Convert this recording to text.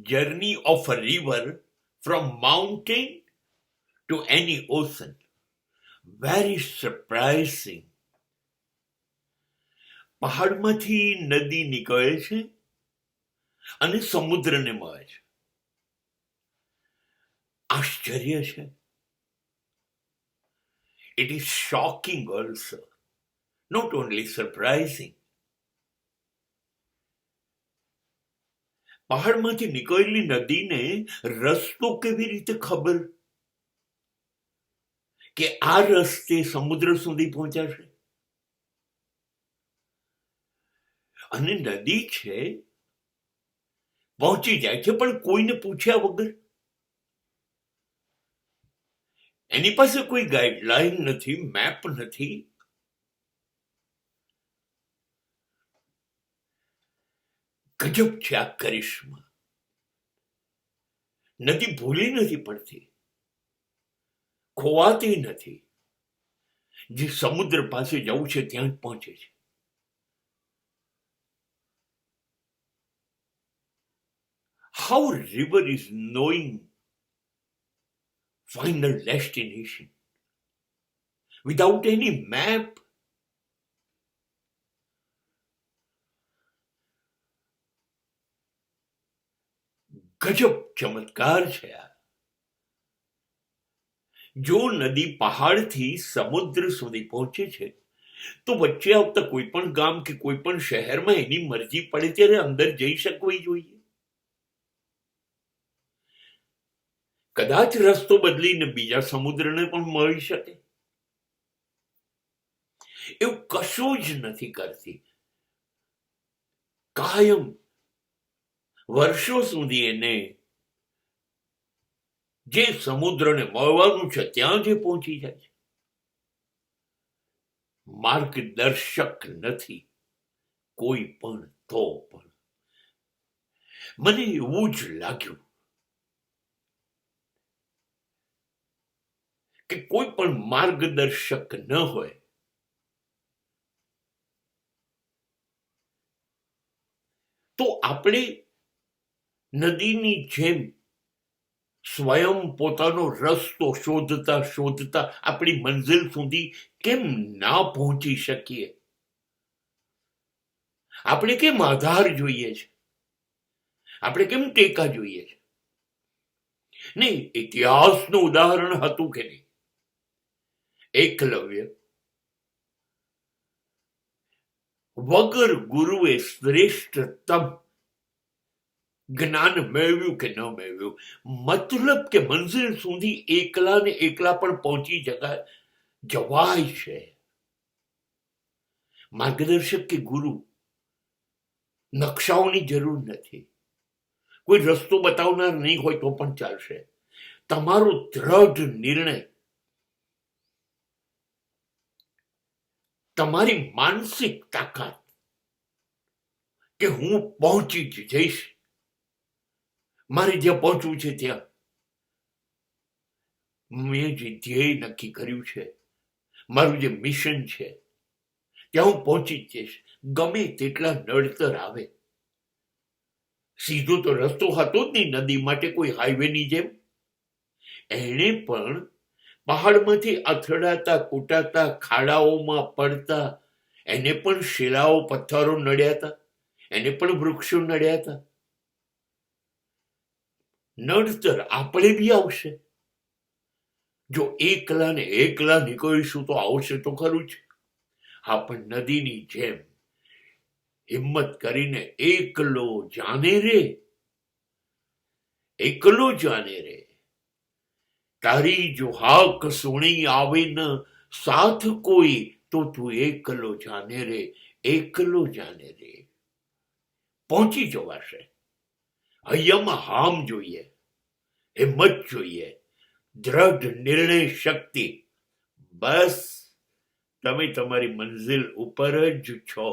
journey of a river from mountain to any ocean. Very surprising. પહાડમાંથી નદી નીકળે છે અને સમુદ્રને મળે છે. આશ્ચર્ય છે. It is shocking also, not only surprising. પહાડમાંથી નીકળેલી નદીને રસ્તો કેવી રીતે ખબર કે આ રસ્તે સમુદ્ર સુધી પહોંચાશે? અને નદી છે, પહોંચી જાય છે, પણ કોઈને પૂછ્યા વગર. એની પાસે કોઈ ગાઈડલાઈન નથી, મેપ નથી. ગજબ છે આ કરિશ્મા. નદી ભૂલી નથી પડતી, ખોવાતી નથી. જે સમુદ્ર પાસે જવું છે ત્યાં જ પહોંચે છે. How a river is knowing final destination without any map. ગજબ ચમત્કાર છે આ. જો નદી પહાડથી સમુદ્ર સુધી પહોંચે છે તો વચ્ચે આવતા કોઈ પણ ગામ કે કોઈ પણ શહેરમાં એની મરજી પડે ત્યારે અંદર જઈ શકવી જોઈએ. કદાચ રસ્તો બદલીને બીજા સમુદ્રને પણ મળી શકે. એવું કશું જ નથી કરતી. કાયમ વર્ષો સુધી એને જે સમુદ્રને મળવાનું છે ત્યાં જે પહોંચી જાય છે. માર્ગદર્શક નથી કોઈ પણ. તો પણ મને એવું જ લાગ્યું કે કોઈ પણ માર્ગદર્શક ન હોય તો આપણે નદીની જેમ સ્વયં પોતાનો રસ્તો શોધતા શોધતા આપણી મંઝિલ સુધી કેમ ના પહોંચી શકીએ? આપણે કેમ આધાર જોઈએ છે? આપણે કેમ ટેકા જોઈએ છે? નહીં, ઇતિહાસનું ઉદાહરણ હતું કે નહીં? એકલવ્ય વગર ગુરુએ શ્રેષ્ઠતમ જ્ઞાન મેળવ્યું કે ન મેળવ્યું, મતલબ કે મંઝિલ સુધી એકલા ને એકલા પણ પહોંચી જવાય છે. માર્ગદર્શક કે ગુરુ નકશાઓની જરૂર નથી. કોઈ રસ્તો બતાવનાર નહીં હોય તો પણ ચાલશે. તમારો દ્રઢ નિર્ણય, તમારી માનસિક તાકાત કે હું પહોંચી જ જઈશ, મારે જ્યાં પહોંચવું છે ત્યાં, મેં જે ધ્યેય નક્કી કર્યું છે, મારું જે મિશન છે ત્યાં હું પહોંચી જ જઈશ. ગમે તેટલા નડતર આવે. સીધો તો રસ્તો હતો જ નહીં નદી માટે કોઈ હાઈવેની જેમ. એણે પણ પહાડમાંથી અથડાતા કૂટાતા ખાડાઓમાં પડતા એને પણ શિલાઓ પથ્થરો નડ્યા હતા, એને પણ વૃક્ષો નડ્યા હતા. નડતર આપણે બી આવશે. જો એકલા ને એકલા નીકળીશું તો આવશે તો ખરું જ. હા, પણ નદીની જેમ હિંમત કરીને એકલો જાને રે, એકલો જાને રે. તારી જો હાક સુણી આવે ન સાથ કોઈ, તો તું એકલો જાને રે, એકલો જાને રે. પહોંચી જવાશે. હૈયામાં હામ જોઈએ, હિંમત જોઈએ, દ્રઢ નિર્ણય શક્તિ. બસ તમે તમારી મંઝિલ ઉપર જ છો.